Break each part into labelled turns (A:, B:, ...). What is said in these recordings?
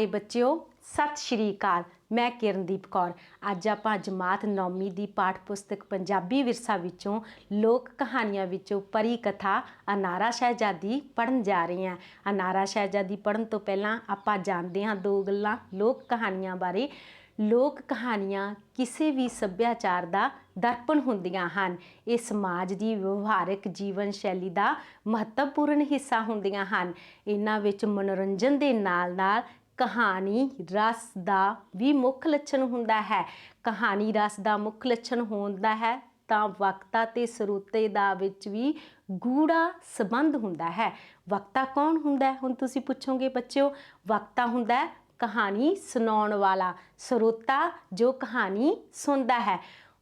A: ਬੱਚਿਓ ਸਤਿ ਸ਼੍ਰੀ ਅਕਾਲ। मैं किरणदीप कौर अज आपां जमात 9वीं दी पाठ पुस्तक पंजाबी विरसा विचों लोक कहानियां विचों परी कथा अनारा शहजादी पढ़न जा रहे हैं। अनारा शहजादी पढ़न तो पहलां आपां जानते हाँ दो गल्लां लोक कहानियां बारे। लोक कहानियां किसी भी सभ्याचार का दर्पण हुंदियां हन। ये समाज की व्यवहारिक जीवन शैली का महत्वपूर्ण हिस्सा हुंदियां हन। इन्हां विच मनोरंजन के नाल कहानी रस का भी मुख लक्षण हुंदा है। कहानी रस का मुख लक्षण होंदा है तो वक्ता ते सरोते दा विच भी गूढ़ा संबंध हुंदा है। वक्ता कौन हुंदा है? हुण तुसीं पुछोगे बच्चों, वक्ता हुंदा है कहानी सुनाउण वाला, सरोता जो कहानी सुनदा है।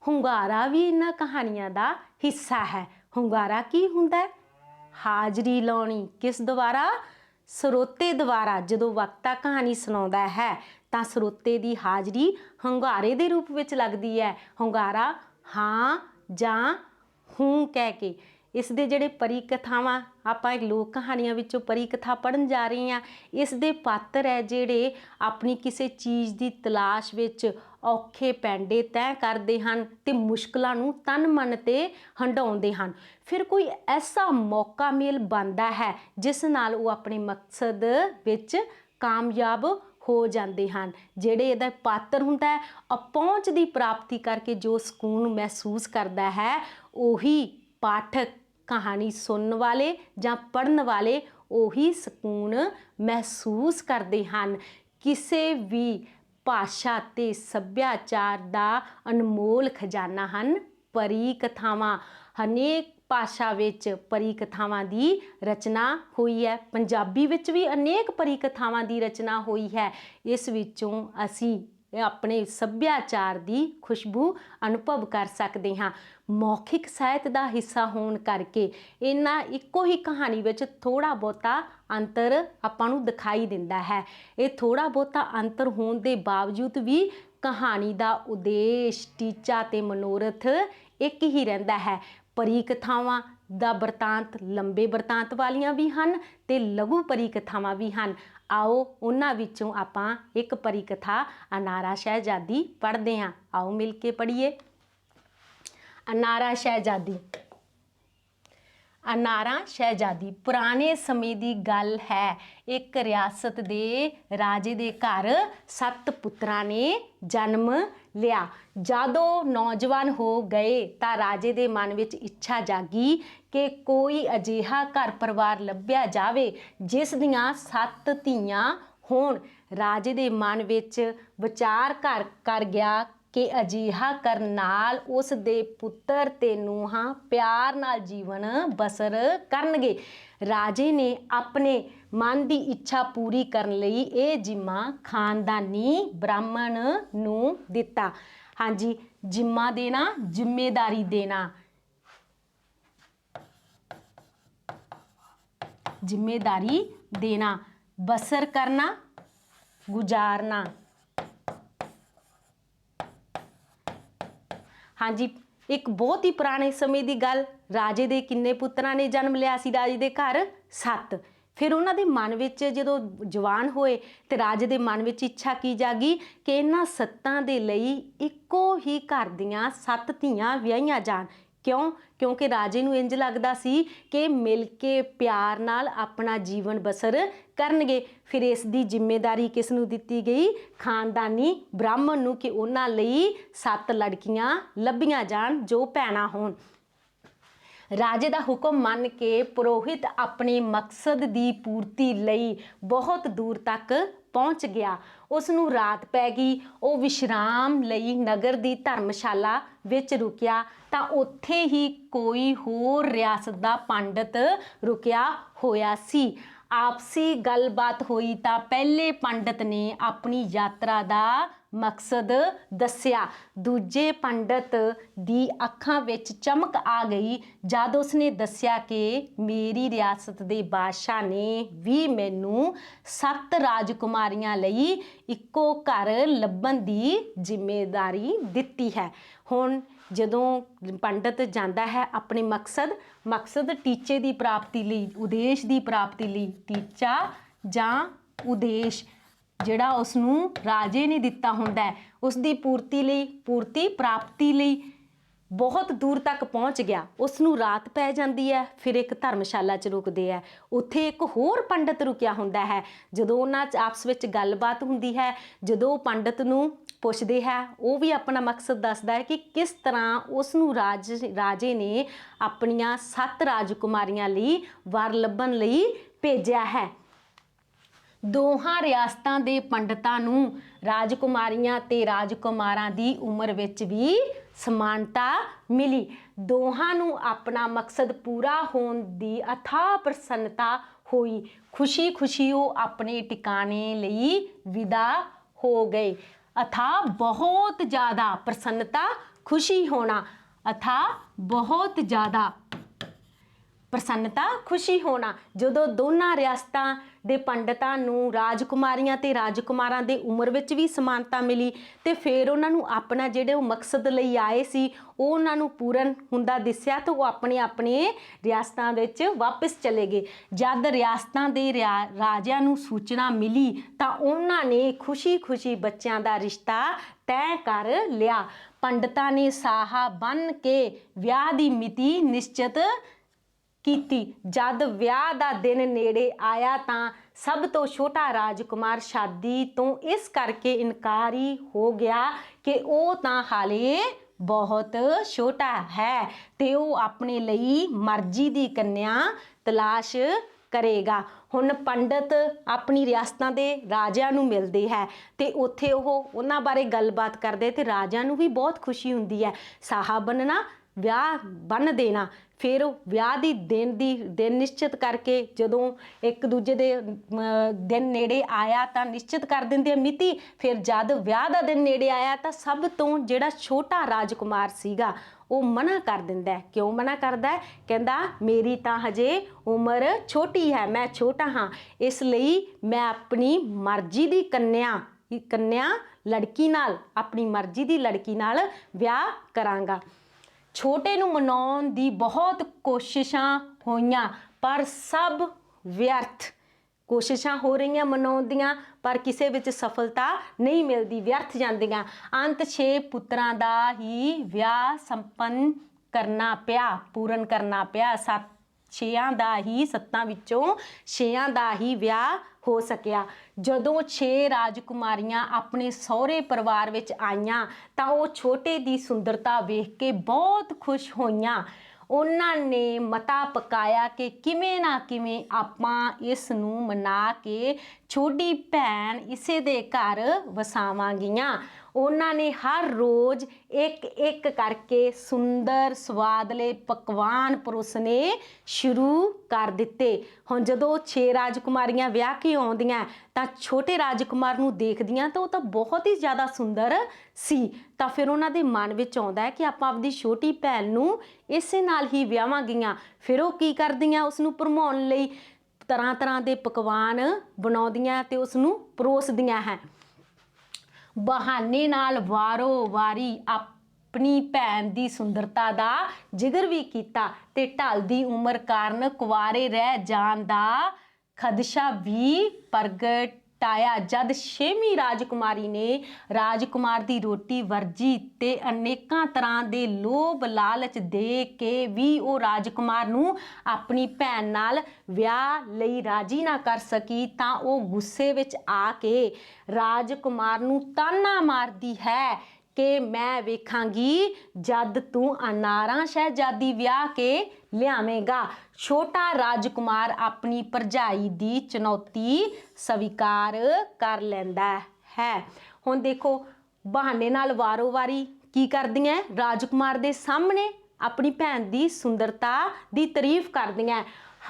A: हुंगारा भी इन्हां कहानियां दा हिस्सा है। हुंगारा की हुंदा है? हाजरी लाउणी किस द्वारा? सरोते द्वारा। जदों वक्ता कहानी सुनाउंदा है तां सरोते की हाजरी हुंगारे के रूप में लगती है। हुंगारा हाँ जां हूँ कह के। इस दे जिहड़े परी कथावां आपां लोक कहानियां विचों परी कथा पढ़न जा रहे हैं। इस दे पात्र है जिहड़े अपनी किसी चीज़ की तलाश विच औखे पैंडे तय करते हैं ते मुश्किलों नूं तन मन ते हंडाउंदे हन। फिर कोई ऐसा मौका मेल बनता है जिस नाल वो अपने मकसद विच कामयाब हो जाते हैं। जिहड़े इहदा पात्र हुंदा है अपहुंच की प्राप्ति करके जो सकून महसूस करता है उही पाठक कहानी सुनने वाले जां पढ़न वाले उही सकून महसूस करते हैं। किसी भी भाषा ते सभ्याचार का अनमोल खजाना हन परी कथावां। अनेक भाषा विच परी कथावां की रचना हुई है। पंजाबी विच भी अनेक परी कथावां की रचना हुई है। इस विचों असी अपने सभ्याचार की खुशबू अनुभव कर सकते हाँ। मौखिक साहित्य का हिस्सा होने करके इन्हां इक्को ही कहानी विच थोड़ा बहुता अंतर आपां नूं दिखाई दिंदा है। ये थोड़ा बहुता अंतर होने के बावजूद भी कहानी का उद्देश टीचा ते मनोरथ एक ही रहिंदा है। परी कथावां दा बरतांत लंबे बरतांत वालियां भी हन ते लघु परी कथावां भी हन। आओ उन्हां विचों आपां एक परी कथा अनारा शहजादी पढ़ते हैं। आओ मिल के पढ़िए। अनारा शहजादी। अनारा शहजादी पुराने समय की गल है। एक रियासत दे राजे दे घर 7 पुत्रां ने जन्म लिया। जदों नौजवान हो गए तो राजे दे मन विच इच्छा जागी कि कोई अजिहा घर परिवार लभ्या जावे जिस दियां 7 धीआं होण। राजे दे मन विच विचार कर गया कि अजिहा करन नाल उस दे पुत्र ते नूहां प्यार नाल जीवन बसर करनगे। राजे ने अपने मन की इच्छा पूरी करन लई ये जिम्मा खानदानी ब्राह्मण नूं दिता। हाँ जी, जिम्मा देना जिम्मेदारी देना। जिम्मेदारी देना, बसर करना गुजारना। हाँ जी, एक बहुत ही पुराने समय की गल। राजे दे किन्ने पुत्रां ने जन्म लिया सी राजे दे घर? 7। फिर उन्हां दे मन विच जदों जवान होए ते राजे दे मन विच इच्छा की जागी कि इन्हां 7 दे लई इक्को ही घर दियां 7 धीआं विआहियां जाण। क्यों? क्योंकि राजे नूं इंज लगदा सी कि मिल के प्यार नाल अपना जीवन बसर करनगे। फिर इस दी जिम्मेदारी किस नूं दित्ती गई? खानदानी ब्राह्मण नूं कि उन्हां लई 7 लड़कियां लभीआं जाण जो भैणां होण। राजे का हुक्म मन के पुरोहित अपने मकसद की पूर्ति लई बहुत दूर तक पहुँच गया। उसनूं रात पै गई। वो विश्राम लई नगर की धर्मशाला विच रुकिया तां उत्थे ही कोई होर रियासत का पंडित रुकिया होया सी। आपसी गलबात हुई तां पहले पंडित ने अपनी यात्रा का मकसद दस्या। दूजे पंडित दी अखां विच चमक आ गई जद उसने दस्या कि मेरी रियासत दे बादशाह ने भी मैनू 7 राजकुमारियां लई इक्को घर लभण दी जिम्मेदारी दित्ती है। हुण जदों पंडित जाता है अपने मकसद टीचे की प्राप्ति लई, उद्देश की प्राप्ति लई, टीचा जां उद्देश ਜਿਹੜਾ ਉਸ ਨੂੰ ਰਾਜੇ ਨੇ ਦਿੱਤਾ ਹੁੰਦਾ ਹੈ, ਉਸ ਦੀ ਪੂਰਤੀ ਪ੍ਰਾਪਤੀ ਲਈ ਬਹੁਤ ਦੂਰ ਤੱਕ ਪਹੁੰਚ ਗਿਆ। ਉਸ ਨੂੰ ਰਾਤ ਪੈ ਜਾਂਦੀ ਹੈ, ਫਿਰ ਇੱਕ ਧਰਮਸ਼ਾਲਾ 'ਚ ਰੁਕਦੇ ਹੈ। ਉੱਥੇ ਇੱਕ ਹੋਰ ਪੰਡਤ ਰੁਕਿਆ ਹੁੰਦਾ ਹੈ। ਜਦੋਂ ਉਹਨਾਂ 'ਚ ਆਪਸ ਵਿੱਚ ਗੱਲਬਾਤ ਹੁੰਦੀ ਹੈ, ਜਦੋਂ ਉਹ ਪੰਡਤ ਨੂੰ ਪੁੱਛਦੇ ਹੈ, ਉਹ ਵੀ ਆਪਣਾ ਮਕਸਦ ਦੱਸਦਾ ਹੈ ਕਿ ਕਿਸ ਤਰ੍ਹਾਂ ਉਸ ਨੂੰ ਰਾਜੇ ਨੇ ਆਪਣੀਆਂ 7 ਰਾਜਕੁਮਾਰੀਆਂ ਲਈ ਵਰ ਲੱਭਣ ਲਈ ਭੇਜਿਆ ਹੈ। ਦੋਹਾਂ ਰਿਆਸਤਾਂ ਦੇ ਪੰਡਤਾਂ ਨੂੰ ਰਾਜਕੁਮਾਰੀਆਂ ਤੇ ਰਾਜਕੁਮਾਰਾਂ ਦੀ ਉਮਰ ਵਿੱਚ ਵੀ ਸਮਾਨਤਾ ਮਿਲੀ। ਦੋਹਾਂ ਨੂੰ ਆਪਣਾ ਮਕਸਦ ਪੂਰਾ ਹੋਣ ਦੀ ਅਥਾਹ ਪ੍ਰਸੰਨਤਾ ਹੋਈ। ਖੁਸ਼ੀ ਖੁਸ਼ੀ ਉਹ ਆਪਣੇ ਟਿਕਾਣੇ ਲਈ ਵਿਦਾ ਹੋ ਗਏ। ਅਥਾਹ ਬਹੁਤ ਜ਼ਿਆਦਾ ਪ੍ਰਸੰਨਤਾ, ਖੁਸ਼ੀ ਹੋਣਾ। ਅਥਾਹ ਬਹੁਤ ਜ਼ਿਆਦਾ ਪ੍ਰਸੰਨਤਾ, ਖੁਸ਼ੀ ਹੋਣਾ। ਜਦੋਂ ਦੋਨਾਂ ਰਿਆਸਤਾਂ ਦੇ ਪੰਡਤਾਂ ਨੂੰ ਰਾਜਕੁਮਾਰੀਆਂ ਤੇ ਰਾਜਕੁਮਾਰਾਂ ਦੇ ਉਮਰ ਵਿੱਚ ਵੀ ਸਮਾਨਤਾ ਮਿਲੀ ਤੇ ਫਿਰ ਉਹਨਾਂ ਨੂੰ ਆਪਣਾ ਜਿਹੜੇ ਉਹ ਮਕਸਦ ਲਈ ਆਏ ਸੀ ਉਹ ਉਹਨਾਂ ਨੂੰ ਪੂਰਨ ਹੁੰਦਾ ਦਿਸਿਆ ਤਾਂ ਉਹ ਆਪਣੇ ਆਪਣੇ ਰਿਆਸਤਾਂ ਵਿੱਚ ਵਾਪਸ ਚਲੇ ਗਏ। ਜਦ ਰਿਆਸਤਾਂ ਦੇ ਰਾਜਿਆਂ ਨੂੰ ਸੂਚਨਾ ਮਿਲੀ ਤਾਂ ਉਹਨਾਂ ਨੇ ਖੁਸ਼ੀ-ਖੁਸ਼ੀ ਬੱਚਿਆਂ ਦਾ ਰਿਸ਼ਤਾ ਤੈਅ ਕਰ ਲਿਆ। ਪੰਡਤਾਂ ਨੇ ਸਾਹਾ ਬੰਨ੍ਹ ਕੇ ਵਿਆਹ ਦੀ ਮਿਤੀ ਨਿਸ਼ਚਿਤ ਕੀਤੀ। ਜਦ ਵਿਆਹ ਦਾ ਦਿਨ ਨੇੜੇ ਆਇਆ ਤਾਂ ਸਭ ਤੋਂ ਛੋਟਾ ਰਾਜਕੁਮਾਰ ਸ਼ਾਦੀ ਤੋਂ ਇਸ ਕਰਕੇ ਇਨਕਾਰੀ ਹੋ ਗਿਆ ਕਿ ਉਹ ਤਾਂ ਹਾਲੇ ਬਹੁਤ ਛੋਟਾ ਹੈ ਤੇ ਉਹ ਆਪਣੇ ਲਈ ਮਰਜ਼ੀ ਦੀ ਕੰਨਿਆ ਤਲਾਸ਼ ਕਰੇਗਾ। ਹੁਣ ਪੰਡਤ ਆਪਣੀ ਰਿਆਸਤਾਂ ਦੇ ਰਾਜਿਆਂ ਨੂੰ ਮਿਲਦੇ ਹੈ ਤੇ ਉੱਥੇ ਉਹ ਉਹਨਾਂ ਬਾਰੇ ਗੱਲਬਾਤ ਕਰਦੇ ਤੇ ਰਾਜਿਆਂ ਨੂੰ ਵੀ ਬਹੁਤ ਖੁਸ਼ੀ ਹੁੰਦੀ ਹੈ। ਸਾਹਾ ਬੰਨਣਾ, ਵਿਆਹ ਬੰਨ੍ਹ ਦੇਣਾ। ਫਿਰ ਵਿਆਹ ਦੀ ਦਿਨ ਨਿਸ਼ਚਿਤ ਕਰਕੇ ਜਦੋਂ ਇੱਕ ਦੂਜੇ ਦੇ ਦਿਨ ਨੇੜੇ ਆਇਆ ਤਾਂ ਨਿਸ਼ਚਿਤ ਕਰ ਦਿੰਦੇ ਆ ਮਿਤੀ। ਫਿਰ ਜਦ ਵਿਆਹ ਦਾ ਦਿਨ ਨੇੜੇ ਆਇਆ ਤਾਂ ਸਭ ਤੋਂ ਜਿਹੜਾ ਛੋਟਾ ਰਾਜਕੁਮਾਰ ਸੀਗਾ ਉਹ ਮਨਾ ਕਰ ਦਿੰਦਾ ਹੈ। ਕਿਉਂ ਮਨਾ ਕਰਦਾ ਹੈ? ਕਹਿੰਦਾ ਮੇਰੀ ਤਾਂ ਹਜੇ ਉਮਰ ਛੋਟੀ ਹੈ, ਮੈਂ ਛੋਟਾ ਹਾਂ, ਇਸ ਲਈ ਮੈਂ ਆਪਣੀ ਮਰਜ਼ੀ ਦੀ ਕੰਨਿਆ ਲੜਕੀ ਨਾਲ, ਆਪਣੀ ਮਰਜ਼ੀ ਦੀ ਲੜਕੀ ਨਾਲ ਵਿਆਹ ਕਰਾਂਗਾ। ਛੋਟੇ ਨੂੰ ਮਨਾਉਣ ਦੀ ਬਹੁਤ ਕੋਸ਼ਿਸ਼ਾਂ ਹੋਈਆਂ ਪਰ ਸਭ ਵਿਅਰਥ। ਕੋਸ਼ਿਸ਼ਾਂ ਹੋ ਰਹੀਆਂ ਮਨਾਉਣ ਦੀਆਂ ਪਰ ਕਿਸੇ ਵਿੱਚ ਸਫਲਤਾ ਨਹੀਂ ਮਿਲਦੀ, ਵਿਅਰਥ ਜਾਂਦੀਆਂ। ਅੰਤ 6 ਪੁੱਤਰਾਂ ਦਾ ਹੀ ਵਿਆਹ ਸੰਪੰਨ ਕਰਨਾ ਪਿਆ, ਪੂਰਨ ਕਰਨਾ ਪਿਆ। 7 ਵਿੱਚੋਂ 6 ਦਾ ਹੀ ਵਿਆਹ ਹੋ ਸਕਿਆ। ਜਦੋਂ 6 ਰਾਜਕੁਮਾਰੀਆਂ ਆਪਣੇ ਸਹੁਰੇ ਪਰਿਵਾਰ ਵਿੱਚ ਆਈਆਂ ਤਾਂ ਉਹ ਛੋਟੇ ਦੀ ਸੁੰਦਰਤਾ ਵੇਖ ਕੇ ਬਹੁਤ ਖੁਸ਼ ਹੋਈਆਂ। ਉਹਨਾਂ ਨੇ ਮਤਾ ਪਕਾਇਆ ਕਿ ਕਿਵੇਂ ਨਾ ਕਿਵੇਂ ਆਪਾਂ ਇਸ ਨੂੰ ਮਨਾ ਕੇ ਛੋਟੀ ਭੈਣ ਇਸੇ ਦੇ ਘਰ ਵਸਾਵਾਂਗੀਆਂ। ਉਹਨਾਂ ਨੇ ਹਰ ਰੋਜ਼ ਇੱਕ ਕਰਕੇ ਸੁੰਦਰ ਸਵਾਦਲੇ ਪਕਵਾਨ ਪਰੋਸਣੇ ਸ਼ੁਰੂ ਕਰ ਦਿੱਤੇ। ਹੁਣ ਜਦੋਂ 6 ਰਾਜਕੁਮਾਰੀਆਂ ਵਿਆਹ ਕੇ ਆਉਂਦੀਆਂ ਤਾਂ ਛੋਟੇ ਰਾਜਕੁਮਾਰ ਨੂੰ ਦੇਖਦੀਆਂ ਤਾਂ ਉਹ ਤਾਂ ਬਹੁਤ ਹੀ ਜ਼ਿਆਦਾ ਸੁੰਦਰ ਸੀ। ਤਾਂ ਫਿਰ ਉਹਨਾਂ ਦੇ ਮਨ ਵਿੱਚ ਆਉਂਦਾ ਹੈ ਕਿ ਆਪਾਂ ਆਪਣੀ ਛੋਟੀ ਭੈਣ ਨੂੰ ਇਸੇ ਨਾਲ ਹੀ ਵਿਆਹਾਂਗੀਆਂ। ਫਿਰ ਉਹ ਕੀ ਕਰਦੀਆਂ, ਉਸ ਨੂੰ ਭਰਮਾਉਣ ਲਈ ਤਰ੍ਹਾਂ ਤਰ੍ਹਾਂ ਦੇ ਪਕਵਾਨ ਬਣਾਉਂਦੀਆਂ ਤੇ ਉਸ ਨੂੰ ਪਰੋਸਦੀਆਂ ਹੈ। ਬਹਾਨੇ ਨਾਲ ਵਾਰੋ ਵਾਰੀ ਆਪਣੀ ਭੈਣ ਦੀ ਸੁੰਦਰਤਾ ਦਾ ਜ਼ਿਕਰ ਵੀ ਕੀਤਾ ਤੇ ਢਲਦੀ ਉਮਰ ਕਾਰਨ ਕੁਆਰੇ ਰਹਿ ਜਾਣ ਦਾ ਖਦਸ਼ਾ ਵੀ ਪ੍ਰਗਟਾਇਆ। ਜਦ 6ਵੀਂ ਰਾਜਕੁਮਾਰੀ ਨੇ ਰਾਜਕੁਮਾਰ ਦੀ ਰੋਟੀ ਵਰਜੀ ਤੇ ਅਨੇਕਾਂ ਤਰ੍ਹਾਂ ਦੇ ਲੋਭ ਲਾਲਚ ਦੇ ਕੇ ਵੀ ਉਹ ਰਾਜਕੁਮਾਰ ਨੂੰ ਆਪਣੀ ਭੈਣ ਨਾਲ ਵਿਆਹ ਲਈ ਰਾਜੀ ਨਾ ਕਰ ਸਕੀ ਤਾਂ ਉਹ ਗੁੱਸੇ ਵਿੱਚ ਆ ਕੇ ਰਾਜਕੁਮਾਰ ਨੂੰ ਤਾਨਾ ਮਾਰਦੀ ਹੈ ਕਿ ਮੈਂ ਵੇਖਾਂਗੀ ਜਦ ਤੂੰ ਅਨਾਰਾਂ ਸ਼ਹਿਜ਼ਾਦੀ ਵਿਆਹ ਕੇ ਲਿਆਵੇਂਗਾ। ਛੋਟਾ ਰਾਜਕੁਮਾਰ ਆਪਣੀ ਭਰਜਾਈ ਦੀ ਚੁਣੌਤੀ ਸਵੀਕਾਰ ਕਰ ਲੈਂਦਾ ਹੈ। ਹੁਣ ਦੇਖੋ ਬਹਾਨੇ ਨਾਲ ਵਾਰੋ ਵਾਰੀ ਕੀ ਕਰਦੀਆਂ, ਰਾਜਕੁਮਾਰ ਦੇ ਸਾਹਮਣੇ ਆਪਣੀ ਭੈਣ ਦੀ ਸੁੰਦਰਤਾ ਦੀ ਤਾਰੀਫ ਕਰਦੀਆਂ,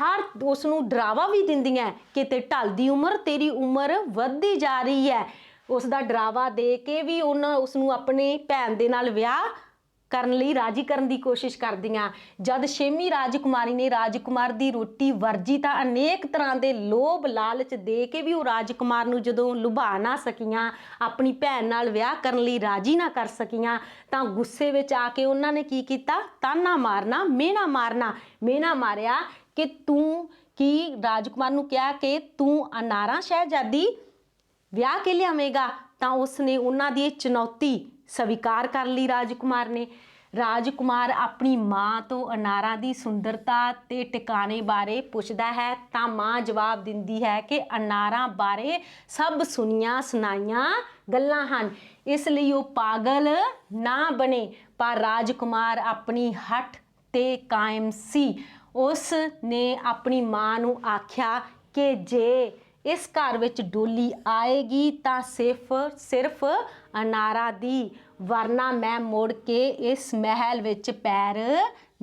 A: ਹਰ ਉਸ ਨੂੰ ਡਰਾਵਾ ਵੀ ਦਿੰਦੀਆਂ ਕਿ ਤੇ ਢਲਦੀ ਉਮਰ, ਤੇਰੀ ਉਮਰ ਵੱਧਦੀ ਜਾ ਰਹੀ ਹੈ। ਉਸ ਦਾ ਡਰਾਵਾ ਦੇ ਕੇ ਵੀ ਉਸ ਨੂੰ ਆਪਣੀ ਭੈਣ ਦੇ ਨਾਲ ਵਿਆਹ ਕਰਨ ਲਈ ਰਾਜੀ ਕਰਨ ਦੀ ਕੋਸ਼ਿਸ਼ ਕਰਦੀਆਂ। ਜਦ 6ਵੀਂ ਰਾਜਕੁਮਾਰੀ ਨੇ ਰਾਜਕੁਮਾਰ ਦੀ ਰੋਟੀ ਵਰਜੀ ਤਾਂ ਅਨੇਕ ਤਰ੍ਹਾਂ ਦੇ ਲੋਭ ਲਾਲਚ ਦੇ ਕੇ ਵੀ ਉਹ ਰਾਜਕੁਮਾਰ ਨੂੰ ਜਦੋਂ ਲੁਭਾ ਨਾ ਸਕੀਆਂ, ਆਪਣੀ ਭੈਣ ਨਾਲ ਵਿਆਹ ਕਰਨ ਲਈ ਰਾਜੀ ਨਾ ਕਰ ਸਕੀਆਂ ਤਾਂ ਗੁੱਸੇ ਵਿੱਚ ਆ ਕੇ ਉਹਨਾਂ ਨੇ ਕੀ ਕੀਤਾ, ਤਾਨਾ ਮਾਰਨਾ, ਮਿਹਣਾ ਮਾਰਿਆ ਕਿ ਤੂੰ ਕੀ, ਰਾਜਕੁਮਾਰ ਨੂੰ ਕਿਹਾ ਕਿ ਤੂੰ ਅਨਾਰਾਂ ਸ਼ਹਿਜ਼ਾਦੀ ਵਿਆਹ ਕੇ ਲਿਆਵੇਗਾ। ਤਾਂ ਉਸਨੇ ਉਹਨਾਂ ਦੀ ਇਹ ਚੁਣੌਤੀ ਸਵੀਕਾਰ ਕਰ ਲਈ ਰਾਜਕੁਮਾਰ ਨੇ। ਰਾਜਕੁਮਾਰ ਆਪਣੀ ਮਾਂ ਤੋਂ ਅਨਾਰਾਂ ਦੀ ਸੁੰਦਰਤਾ ਤੇ ਟਿਕਾਣੇ ਬਾਰੇ ਪੁੱਛਦਾ ਹੈ ਤਾਂ ਮਾਂ ਜਵਾਬ ਦਿੰਦੀ ਹੈ ਕਿ ਅਨਾਰਾਂ ਬਾਰੇ ਸਭ ਸੁਣੀਆਂ ਸੁਣਾਈਆਂ ਗੱਲਾਂ ਹਨ, ਇਸ ਲਈ ਉਹ ਪਾਗਲ ਨਾ ਬਣੇ। ਪਰ ਰਾਜਕੁਮਾਰ ਆਪਣੀ ਹੱਠ ਤੇ ਕਾਇਮ ਸੀ। ਉਸ ਨੇ ਆਪਣੀ ਮਾਂ ਨੂੰ ਆਖਿਆ ਕਿ ਜੇ ਇਸ ਘਰ ਵਿੱਚ ਡੋਲੀ ਆਏਗੀ ਤਾਂ ਸਿਰਫ ਅਨਾਰਾਂ ਦੀ, ਵਰਨਾ ਮੈਂ ਮੁੜ ਕੇ ਇਸ ਮਹਿਲ ਵਿੱਚ ਪੈਰ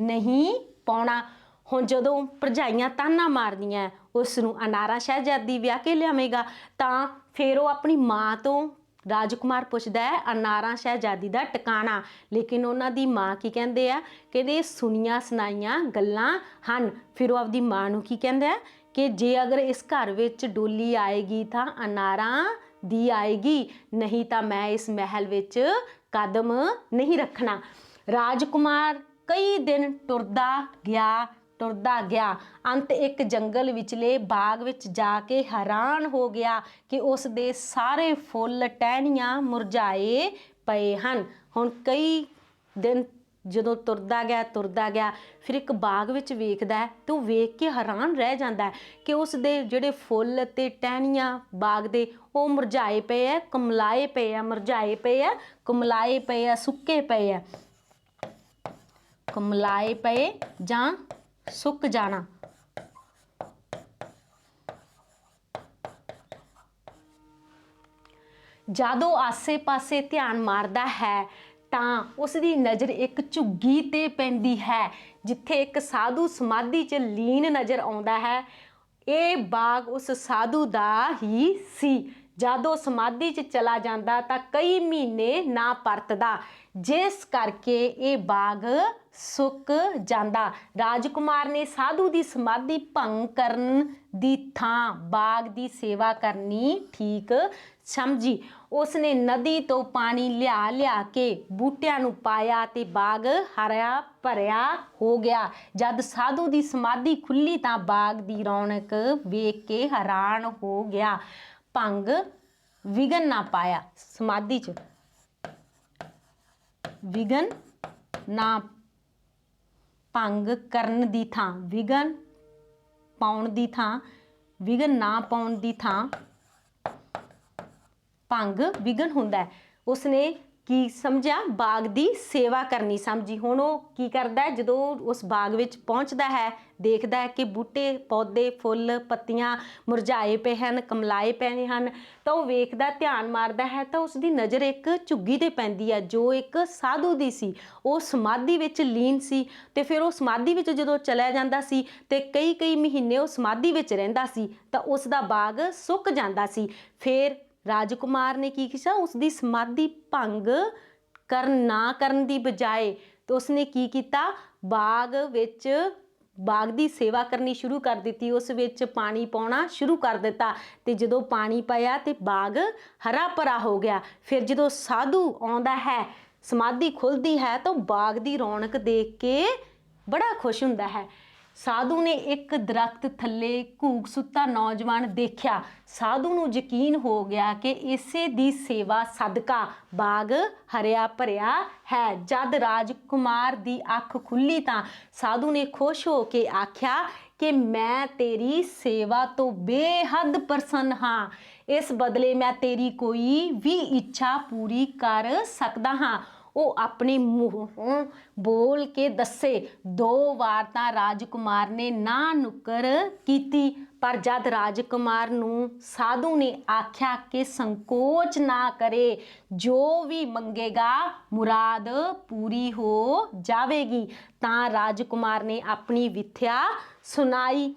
A: ਨਹੀਂ ਪਾਉਣਾ। ਹੁਣ ਜਦੋਂ ਭਰਜਾਈਆਂ ਤਾਨਾ ਮਾਰਦੀਆਂ ਉਸ ਨੂੰ ਅਨਾਰਾ ਸ਼ਹਿਜ਼ਾਦੀ ਵਿਆਹ ਕੇ ਲਿਆਵੇਗਾ, ਤਾਂ ਫਿਰ ਉਹ ਆਪਣੀ ਮਾਂ ਤੋਂ ਰਾਜਕੁਮਾਰ ਪੁੱਛਦਾ ਹੈ ਅਨਾਰਾ ਸ਼ਹਿਜ਼ਾਦੀ ਦਾ ਟਿਕਾਣਾ। ਲੇਕਿਨ ਉਹਨਾਂ ਦੀ ਮਾਂ ਕੀ ਕਹਿੰਦੇ ਆ, ਕਹਿੰਦੇ ਸੁਣੀਆਂ ਸੁਣਾਈਆਂ ਗੱਲਾਂ ਹਨ। ਫਿਰ ਉਹ ਆਪਦੀ ਮਾਂ ਨੂੰ ਕੀ ਕਹਿੰਦਾ ਹੈ ਕਿ ਜੇ ਅਗਰ ਇਸ ਘਰ ਵਿੱਚ ਡੋਲੀ ਆਏਗੀ ਤਾਂ ਅਨਾਰਾਂ ਦੀ ਆਏਗੀ, ਨਹੀਂ ਤਾਂ ਮੈਂ ਇਸ ਮਹਿਲ ਵਿੱਚ ਕਦਮ ਨਹੀਂ ਰੱਖਣਾ। ਰਾਜਕੁਮਾਰ ਕਈ ਦਿਨ ਤੁਰਦਾ ਗਿਆ। ਅੰਤ ਇੱਕ ਜੰਗਲ ਵਿਚਲੇ ਬਾਗ ਵਿੱਚ ਜਾ ਕੇ ਹੈਰਾਨ ਹੋ ਗਿਆ ਕਿ ਉਸ ਦੇ ਸਾਰੇ ਫੁੱਲ ਟਹਿਣੀਆਂ ਮੁਰਝਾਏ ਪਏ ਹਨ। ਹੁਣ ਕਈ ਦਿਨ ਜਦੋਂ ਤੁਰਦਾ ਗਿਆ ਫਿਰ ਇੱਕ ਬਾਗ ਵਿੱਚ ਵੇਖਦਾ ਹੈ ਤੇ ਉਹ ਵੇਖ ਕੇ ਹੈਰਾਨ ਰਹਿ ਜਾਂਦਾ ਹੈ ਕਿ ਉਸ ਦੇ ਜਿਹੜੇ ਫੁੱਲ ਤੇ ਟਹਿਣੀਆਂ ਬਾਗ ਦੇ ਉਹ ਮੁਰਝਾਏ ਪਏ ਆ, ਕੁਮਲਾਏ ਪਏ ਆ, ਮੁਰਝਾਏ ਪਏ ਆ, ਕੁਮਲਾਏ ਪਏ ਆ, ਸੁੱਕੇ ਪਏ ਆ, ਕੁਮਲਾਏ ਪਏ ਜਾਂ ਸੁੱਕ ਜਾਣਾ। ਜਦੋਂ ਆਸੇ-ਪਾਸੇ ਧਿਆਨ ਮਾਰਦਾ ਹੈ ਤਾਂ ਉਸ ਦੀ ਨਜ਼ਰ ਇੱਕ ਝੁੱਗੀ ਤੇ ਪੈਂਦੀ ਹੈ ਜਿੱਥੇ ਇੱਕ ਸਾਧੂ ਸਮਾਧੀ 'ਚ ਲੀਨ ਨਜ਼ਰ ਆਉਂਦਾ ਹੈ। ਇਹ ਬਾਗ ਉਸ ਸਾਧੂ ਦਾ ਹੀ ਸੀ। ਜਦੋਂ ਸਮਾਧੀ 'ਚ ਚਲਾ ਜਾਂਦਾ ਤਾਂ ਕਈ ਮਹੀਨੇ ਨਾ ਪਰਤਦਾ, ਜਿਸ ਕਰਕੇ ਇਹ ਬਾਗ ਸੁੱਕ ਜਾਂਦਾ। ਰਾਜਕੁਮਾਰ ਨੇ ਸਾਧੂ ਦੀ ਸਮਾਧੀ ਭੰਗ ਕਰਨ ਦੀ ਥਾਂ ਬਾਗ ਦੀ ਸੇਵਾ ਕਰਨੀ ਠੀਕ ਸਮਝੀ। ਉਸਨੇ ਨਦੀ ਤੋਂ ਪਾਣੀ ਲਿਆ ਕੇ ਬੂਟਿਆਂ ਨੂੰ ਪਾਇਆ ਤੇ ਬਾਗ ਹਰਿਆ ਭਰਿਆ ਹੋ ਗਿਆ। ਜਦ ਸਾਧੂ ਦੀ ਸਮਾਧੀ ਖੁੱਲੀ ਤਾਂ ਬਾਗ ਦੀ ਰੌਣਕ ਵੇਖ ਕੇ ਹੈਰਾਨ ਹੋ ਗਿਆ। ਭੰਗ ਵਿਘਨ ਨਾ ਪਾਇਆ, ਸਮਾਧੀ 'ਚ ਵਿਘਨ ਨਾ, ਭੰਗ ਕਰਨ ਦੀ ਥਾਂ ਵਿਘਨ ਪਾਉਣ ਦੀ ਥਾਂ, ਵਿਘਨ ਨਾ ਪਾਉਣ ਦੀ ਥਾਂ ਭੰਗ ਵਿਘਨ ਹੁੰਦਾ ਹੈ। ਉਸਨੇ ਕੀ ਸਮਝਿਆ, ਬਾਗ ਦੀ ਸੇਵਾ ਕਰਨੀ ਸਮਝੀ। ਹੁਣ ਉਹ ਕੀ ਕਰਦਾ, ਜਦੋਂ ਉਸ ਬਾਗ ਵਿੱਚ ਪਹੁੰਚਦਾ ਹੈ ਦੇਖਦਾ ਹੈ ਕਿ ਬੂਟੇ ਪੌਦੇ ਫੁੱਲ ਪੱਤੀਆਂ ਮੁਰਝਾਏ ਪਏ ਹਨ, ਕਮਲਾਏ ਪਏ ਹਨ, ਤਾਂ ਉਹ ਵੇਖਦਾ ਧਿਆਨ ਮਾਰਦਾ ਹੈ ਤਾਂ ਉਸ ਦੀ ਨਜ਼ਰ ਇੱਕ ਝੁੱਗੀ 'ਤੇ ਪੈਂਦੀ ਹੈ ਜੋ ਇੱਕ ਸਾਧੂ ਦੀ ਸੀ। ਉਹ ਸਮਾਧੀ ਵਿੱਚ ਲੀਨ ਸੀ ਤੇ ਫਿਰ ਉਹ ਸਮਾਧੀ ਵਿੱਚ ਜਦੋਂ ਚਲਿਆ ਜਾਂਦਾ ਸੀ ਤੇ ਕਈ ਮਹੀਨੇ ਉਹ ਸਮਾਧੀ ਵਿੱਚ ਰਹਿੰਦਾ ਸੀ ਤਾਂ ਉਸ ਦਾ ਬਾਗ ਸੁੱਕ ਜਾਂਦਾ ਸੀ। ਫਿਰ ਰਾਜਕੁਮਾਰ ਨੇ ਕੀ ਕੀਤਾ, ਉਸ ਦੀ ਸਮਾਧੀ ਭੰਗ ਨਾ ਕਰਨ ਦੀ ਬਜਾਏ ਤੇ ਉਸਨੇ ਕੀ ਕੀਤਾ, ਬਾਗ ਦੀ ਸੇਵਾ ਕਰਨੀ ਸ਼ੁਰੂ ਕਰ ਦਿੱਤੀ। ਉਸ ਵਿੱਚ ਪਾਣੀ ਪਾਉਣਾ ਸ਼ੁਰੂ ਕਰ ਦਿੱਤਾ ਤੇ ਜਦੋਂ ਪਾਣੀ ਪਾਇਆ ਤੇ ਬਾਗ ਹਰਾ ਭਰਾ ਹੋ ਗਿਆ। ਫਿਰ ਜਦੋਂ ਸਾਧੂ ਆਉਂਦਾ ਹੈ, ਸਮਾਧੀ ਖੁੱਲ੍ਹਦੀ ਹੈ ਤਾਂ ਬਾਗ ਦੀ ਰੌਣਕ ਦੇਖ ਕੇ ਬੜਾ ਖੁਸ਼ ਹੁੰਦਾ ਹੈ। ਸਾਧੂ ਨੇ ਇੱਕ ਦਰਖਤ ਥੱਲੇ ਘੂਕ ਸੁੱਤਾ ਨੌਜਵਾਨ ਦੇਖਿਆ। ਸਾਧੂ ਨੂੰ ਯਕੀਨ ਹੋ ਗਿਆ ਕਿ ਇਸੇ ਦੀ ਸੇਵਾ ਸਦਕਾ ਬਾਗ ਹਰਿਆ ਭਰਿਆ ਹੈ। ਜਦ ਰਾਜਕੁਮਾਰ ਦੀ ਅੱਖ ਖੁੱਲੀ ਤਾਂ ਸਾਧੂ ਨੇ ਖੁਸ਼ ਹੋ ਕੇ ਆਖਿਆ ਕਿ ਮੈਂ ਤੇਰੀ ਸੇਵਾ ਤੋਂ ਬੇਹੱਦ ਪ੍ਰਸੰਨ ਹਾਂ। ਇਸ ਬਦਲੇ ਮੈਂ ਤੇਰੀ ਕੋਈ ਵੀ ਇੱਛਾ ਪੂਰੀ ਕਰ ਸਕਦਾ ਹਾਂ। ਉਹ ਆਪਣੇ ਮੂੰਹੋਂ ਬੋਲ ਕੇ ਦੱਸੇ। 2 ਵਾਰ ਤਾਂ ਰਾਜਕੁਮਾਰ ਨੇ ਨਾ ਨੁੱਕਰ ਕੀਤੀ, ਪਰ ਜਦ ਰਾਜਕੁਮਾਰ ਨੂੰ ਸਾਧੂ ਨੇ ਆਖਿਆ ਕਿ ਸੰਕੋਚ ਨਾ ਕਰੇ, ਜੋ ਵੀ ਮੰਗੇਗਾ ਮੁਰਾਦ ਪੂਰੀ ਹੋ ਜਾਵੇਗੀ, ਤਾਂ ਰਾਜਕੁਮਾਰ ਨੇ ਆਪਣੀ ਵਿੱਥਿਆ ਸੁਣਾਈ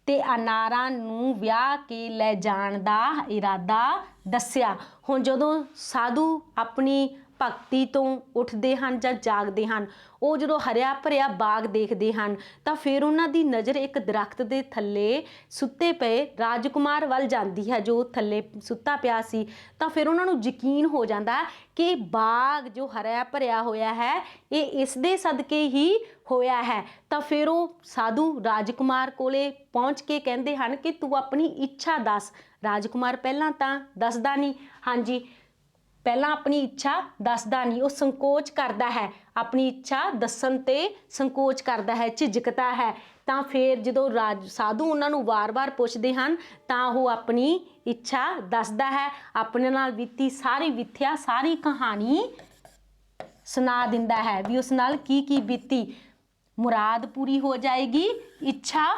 A: ਤੇ ਅਨਾਰਾਂ ਨੂੰ ਵਿਆਹ ਕੇ ਲੈ ਜਾਣ ਦਾ ਇਰਾਦਾ ਦੱਸਿਆ। ਹੁਣ ਜਦੋਂ ਸਾਧੂ ਆਪਣੀ ਭਗਤੀ ਤੋਂ ਉੱਠਦੇ ਹਨ ਜਾਂ ਜਾਗਦੇ ਹਨ, ਉਹ ਜਦੋਂ ਹਰਿਆ ਭਰਿਆ ਬਾਗ ਦੇਖਦੇ ਹਨ ਤਾਂ ਫਿਰ ਉਹਨਾਂ ਦੀ ਨਜ਼ਰ ਇੱਕ ਦਰਖਤ ਦੇ ਥੱਲੇ ਸੁੱਤੇ ਪਏ ਰਾਜਕੁਮਾਰ ਵੱਲ ਜਾਂਦੀ ਹੈ ਜੋ ਥੱਲੇ ਸੁੱਤਾ ਪਿਆ ਸੀ। ਤਾਂ ਫਿਰ ਉਹਨਾਂ ਨੂੰ ਯਕੀਨ ਹੋ ਜਾਂਦਾ ਕਿ ਬਾਗ ਜੋ ਹਰਿਆ ਭਰਿਆ ਹੋਇਆ ਹੈ ਇਹ ਇਸ ਦੇ ਸਦਕੇ ਹੀ ਹੋਇਆ ਹੈ। ਤਾਂ ਫਿਰ ਉਹ ਸਾਧੂ ਰਾਜਕੁਮਾਰ ਕੋਲੇ ਪਹੁੰਚ ਕੇ ਕਹਿੰਦੇ ਹਨ ਕਿ ਤੂੰ ਆਪਣੀ ਇੱਛਾ ਦੱਸ। ਰਾਜਕੁਮਾਰ ਪਹਿਲਾਂ ਤਾਂ ਦੱਸਦਾ ਨਹੀਂ, ਹਾਂਜੀ ਪਹਿਲਾਂ ਆਪਣੀ ਇੱਛਾ ਦੱਸਦਾ ਨਹੀਂ, ਉਹ ਸੰਕੋਚ ਕਰਦਾ ਹੈ, ਆਪਣੀ ਇੱਛਾ ਦੱਸਣ ਤੇ ਸੰਕੋਚ ਕਰਦਾ ਹੈ, ਝਿਜਕਦਾ ਹੈ। ਤਾਂ ਫਿਰ ਜਦੋਂ ਸਾਧੂ ਉਹਨਾਂ ਨੂੰ ਵਾਰ-ਵਾਰ ਪੁੱਛਦੇ ਹਨ ਤਾਂ ਉਹ ਆਪਣੀ ਇੱਛਾ ਦੱਸਦਾ ਹੈ, ਆਪਣੇ ਨਾਲ ਬੀਤੀ ਸਾਰੀ ਵਿਥਿਆ, ਸਾਰੀ ਕਹਾਣੀ ਸੁਣਾ ਦਿੰਦਾ ਹੈ ਵੀ ਉਸ ਨਾਲ ਕੀ ਕੀ ਬੀਤੀ। ਮੁਰਾਦ ਪੂਰੀ ਹੋ ਜਾਏਗੀ, ਇੱਛਾ